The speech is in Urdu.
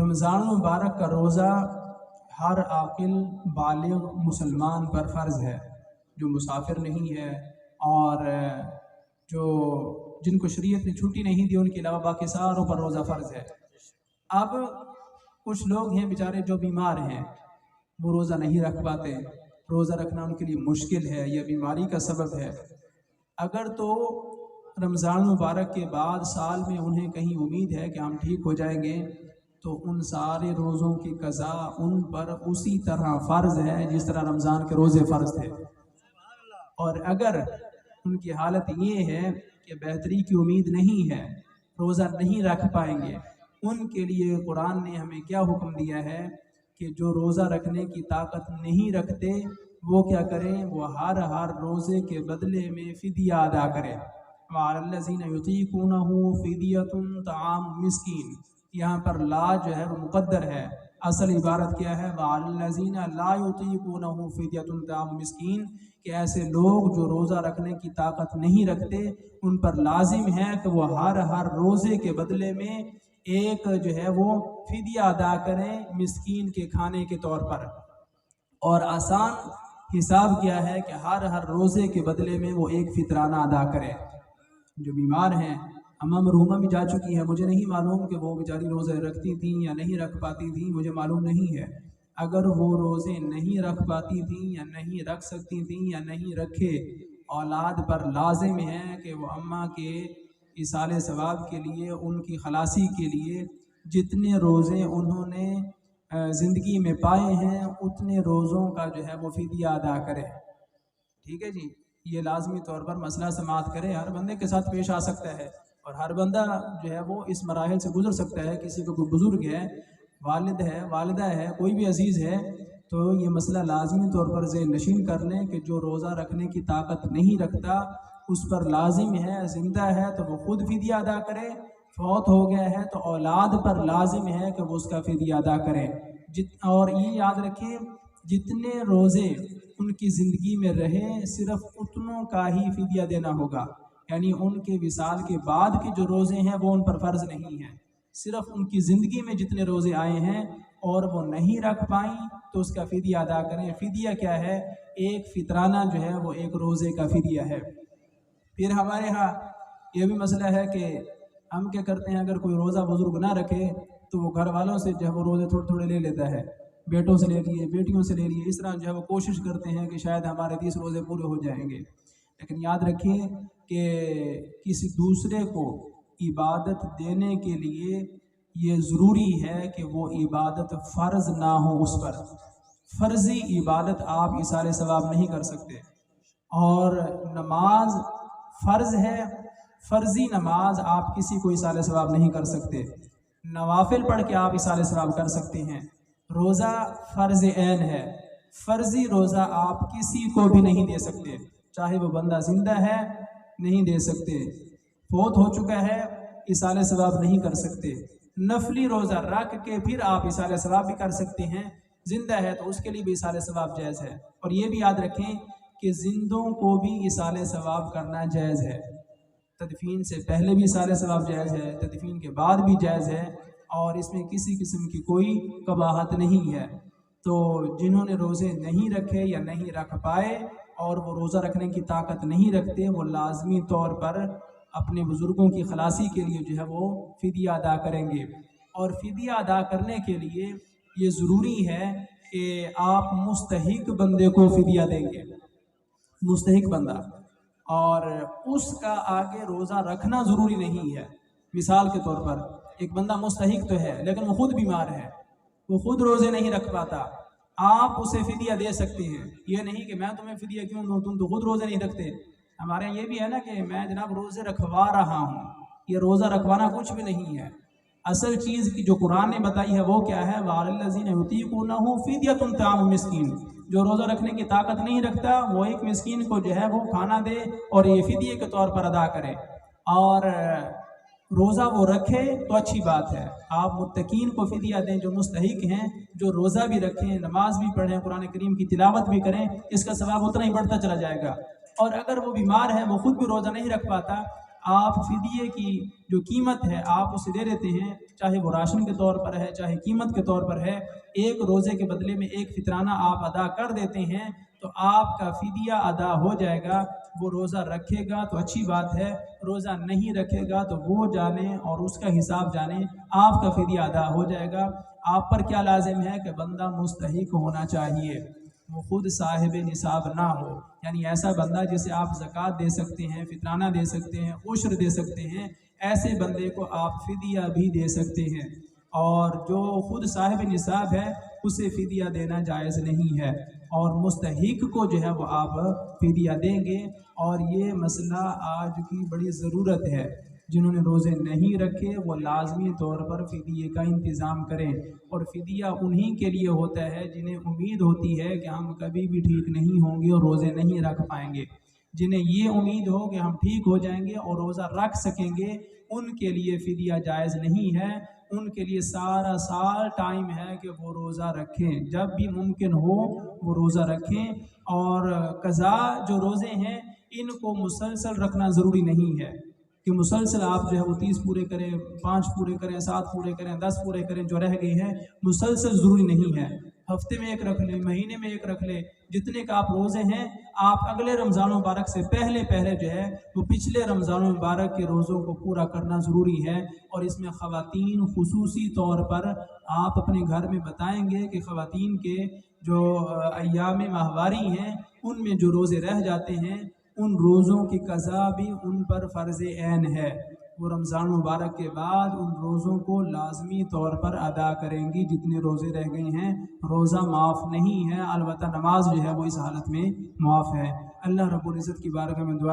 رمضان المبارک کا روزہ ہر عاقل بالغ مسلمان پر فرض ہے، جو مسافر نہیں ہے اور جن کو شریعت نے چھٹی نہیں دی ان کے علاوہ باقی ساروں پر روزہ فرض ہے۔ اب کچھ لوگ ہیں بیچارے جو بیمار ہیں، وہ روزہ نہیں رکھ پاتے، روزہ رکھنا ان کے لیے مشکل ہے یا بیماری کا سبب ہے۔ اگر تو رمضان مبارک کے بعد سال میں انہیں کہیں امید ہے کہ ہم ٹھیک ہو جائیں گے، تو ان سارے روزوں کی قضا ان پر اسی طرح فرض ہے جس طرح رمضان کے روزے فرض تھے۔ اور اگر ان کی حالت یہ ہے کہ بہتری کی امید نہیں ہے، روزہ نہیں رکھ پائیں گے، ان کے لیے قرآن نے ہمیں کیا حکم دیا ہے کہ جو روزہ رکھنے کی طاقت نہیں رکھتے وہ کیا کریں؟ وہ ہر روزے کے بدلے میں فدیہ ادا کریں۔ وَعَلَى الَّذِينَ يُطِيقُونَهُ فِدْيَةٌ طَعَامُ مِسْكِينٍ، یہاں پر لا جو ہے وہ مقدر ہے، اصل عبارت کیا ہے؟ وَعَلَى الَّذِينَ لَا يُطِيقُونَهُ فِدْيَةٌ طَعَامُ مِسْكِينٍ، کہ ایسے لوگ جو روزہ رکھنے کی طاقت نہیں رکھتے ان پر لازم ہے کہ وہ ہر روزے کے بدلے میں ایک جو ہے وہ فدیہ ادا کریں مسکین کے کھانے کے طور پر۔ اور آسان حساب کیا ہے کہ ہر روزے کے بدلے میں وہ ایک فطرانہ ادا کرے۔ جو بیمار ہیں، اماں مرحومہ بھی جا چکی ہے، مجھے نہیں معلوم کہ وہ بیچاری روزے رکھتی تھیں یا نہیں رکھ پاتی تھیں، مجھے معلوم نہیں ہے۔ اگر وہ روزے نہیں رکھ پاتی تھیں یا نہیں رکھ سکتی تھیں یا نہیں رکھے، اولاد پر لازم ہے کہ وہ اماں کے ایصال ثواب کے لیے، ان کی خلاصی کے لیے جتنے روزے انہوں نے زندگی میں پائے ہیں اتنے روزوں کا جو ہے وہ فدیہ ادا کرے۔ ٹھیک ہے جی، یہ لازمی طور پر مسئلہ سماعت کرے، ہر بندے کے ساتھ پیش آ سکتا ہے اور ہر بندہ جو ہے وہ اس مراحل سے گزر سکتا ہے۔ کسی کو کوئی بزرگ ہے، والد ہے، والدہ ہے، کوئی بھی عزیز ہے، تو یہ مسئلہ لازمی طور پر ذہن نشین کر لیں کہ جو روزہ رکھنے کی طاقت نہیں رکھتا اس پر لازم ہے، زندہ ہے تو وہ خود فدیہ ادا کرے، فوت ہو گیا ہے تو اولاد پر لازم ہے کہ وہ اس کا فدیہ ادا کرے۔ اور یہ یاد رکھیں، جتنے روزے ان کی زندگی میں رہے صرف اتنوں کا ہی فدیہ دینا ہوگا، یعنی ان کے وصال کے بعد کے جو روزے ہیں وہ ان پر فرض نہیں ہیں، صرف ان کی زندگی میں جتنے روزے آئے ہیں اور وہ نہیں رکھ پائیں تو اس کا فدیہ ادا کریں۔ فدیہ کیا ہے؟ ایک فطرانہ جو ہے وہ ایک روزے کا فدیہ ہے۔ پھر ہمارے ہاں یہ بھی مسئلہ ہے کہ ہم کیا کرتے ہیں، اگر کوئی روزہ بزرگ نہ رکھے تو وہ گھر والوں سے جو ہے وہ روزے تھوڑے تھوڑے لے لیتا ہے، بیٹوں سے لے لیے، بیٹیوں سے لے لیے، اس طرح جو ہے وہ کوشش کرتے ہیں کہ شاید ہمارے 30 روزے پورے ہو جائیں گے۔ لیکن یاد رکھیں کہ کسی دوسرے کو عبادت دینے کے لیے یہ ضروری ہے کہ وہ عبادت فرض نہ ہو اس پر۔ فرضی عبادت آپ ایصال ثواب نہیں کر سکتے، اور نماز فرض ہے، فرضی نماز آپ کسی کو ایصال ثواب نہیں کر سکتے۔ نوافل پڑھ کے آپ ایصال ثواب کر سکتے ہیں۔ روزہ فرض عین ہے، فرضی روزہ آپ کسی کو بھی نہیں دے سکتے، چاہے وہ بندہ زندہ ہے نہیں دے سکتے، فوت ہو چکا ہے ایصال ثواب نہیں کر سکتے۔ نفلی روزہ رکھ کے پھر آپ ایصال ثواب بھی کر سکتے ہیں، زندہ ہے تو اس کے لیے بھی ایصال ثواب جائز ہے۔ اور یہ بھی یاد رکھیں کہ زندوں کو بھی ایصال ثواب کرنا جائز ہے، تدفین سے پہلے بھی ایصال ثواب جائز ہے، تدفین کے بعد بھی جائز ہے، اور اس میں کسی قسم کی کوئی قباحت نہیں ہے۔ تو جنہوں نے روزے نہیں رکھے یا نہیں رکھ پائے اور وہ روزہ رکھنے کی طاقت نہیں رکھتے، وہ لازمی طور پر اپنے بزرگوں کی خلاصی کے لیے جو ہے وہ فدیہ ادا کریں گے۔ اور فدیہ ادا کرنے کے لیے یہ ضروری ہے کہ آپ مستحق بندے کو فدیہ دیں گے، مستحق بندہ، اور اس کا آگے روزہ رکھنا ضروری نہیں ہے۔ مثال کے طور پر ایک بندہ مستحق تو ہے لیکن وہ خود بیمار ہے، وہ خود روزے نہیں رکھ پاتا، آپ اسے فدیہ دے سکتے ہیں۔ یہ نہیں کہ میں تمہیں فدیہ کیوں دوں، تم تو خود روزے نہیں رکھتے۔ ہمارے یہاں یہ بھی ہے نا کہ میں جناب روزے رکھوا رہا ہوں، یہ روزہ رکھوانا کچھ بھی نہیں ہے۔ اصل چیز کی جو قرآن نے بتائی ہے وہ کیا ہے؟ وَعَلَى الَّذِينَ يُطِيقُونَهُ فِدْيَةٌ طَعَامُ مِسْكِينٍ، جو روزہ رکھنے کی طاقت نہیں رکھتا وہ ایک مسکین کو جو ہے وہ کھانا دے اور یہ فدیے کے طور پر ادا کرے، اور روزہ وہ رکھے تو اچھی بات ہے۔ آپ متقین کو فدیہ دیں جو مستحق ہیں، جو روزہ بھی رکھیں، نماز بھی پڑھیں، قرآن کریم کی تلاوت بھی کریں، اس کا ثواب اتنا ہی بڑھتا چلا جائے گا۔ اور اگر وہ بیمار ہے، وہ خود بھی روزہ نہیں رکھ پاتا، آپ فدیے کی جو قیمت ہے آپ اسے دے دیتے ہیں، چاہے وہ راشن کے طور پر ہے چاہے قیمت کے طور پر ہے، ایک روزے کے بدلے میں ایک فطرانہ آپ ادا کر دیتے ہیں تو آپ کا فدیہ ادا ہو جائے گا۔ وہ روزہ رکھے گا تو اچھی بات ہے، روزہ نہیں رکھے گا تو وہ جانے اور اس کا حساب جانے، آپ کا فدیہ ادا ہو جائے گا۔ آپ پر کیا لازم ہے کہ بندہ مستحق ہونا چاہیے، وہ خود صاحب نصاب نہ ہو، یعنی ایسا بندہ جسے آپ زکوٰۃ دے سکتے ہیں، فطرانہ دے سکتے ہیں، عشر دے سکتے ہیں، ایسے بندے کو آپ فدیہ بھی دے سکتے ہیں۔ اور جو خود صاحب نصاب ہے اسے فدیہ دینا جائز نہیں ہے، اور مستحق کو جو ہے وہ آپ فدیہ دیں گے۔ اور یہ مسئلہ آج کی بڑی ضرورت ہے، جنہوں نے روزے نہیں رکھے وہ لازمی طور پر فدیے کا انتظام کریں، اور فدیہ انہی کے لیے ہوتا ہے جنہیں امید ہوتی ہے کہ ہم کبھی بھی ٹھیک نہیں ہوں گے اور روزے نہیں رکھ پائیں گے۔ جنہیں یہ امید ہو کہ ہم ٹھیک ہو جائیں گے اور روزہ رکھ سکیں گے، ان کے لیے فدیہ جائز نہیں ہے۔ ان کے لیے سارا سال ٹائم ہے کہ وہ روزہ رکھیں، جب بھی ممکن ہو وہ روزہ رکھیں۔ اور قضا جو روزے ہیں ان کو مسلسل رکھنا ضروری نہیں ہے کہ مسلسل آپ جو ہے وہ 30 پورے کریں، 5 پورے کریں، 7 پورے کریں، 10 پورے کریں، جو رہ گئے ہیں مسلسل ضروری نہیں ہے۔ ہفتے میں ایک رکھ لیں، مہینے میں ایک رکھ لیں، جتنے کا آپ روزے ہیں آپ اگلے رمضان مبارک سے پہلے جو ہے وہ پچھلے رمضان مبارک کے روزوں کو پورا کرنا ضروری ہے۔ اور اس میں خواتین خصوصی طور پر آپ اپنے گھر میں بتائیں گے کہ خواتین کے جو ایام ماہواری ہیں ان میں جو روزے رہ جاتے ہیں ان روزوں کی قضا بھی ان پر فرض عین ہے، وہ رمضان مبارک کے بعد ان روزوں کو لازمی طور پر ادا کریں گی جتنے روزے رہ گئے ہیں۔ روزہ معاف نہیں ہے، البتہ نماز جو ہے وہ اس حالت میں معاف ہے۔ اللہ رب العزت کی بارگاہ میں دعا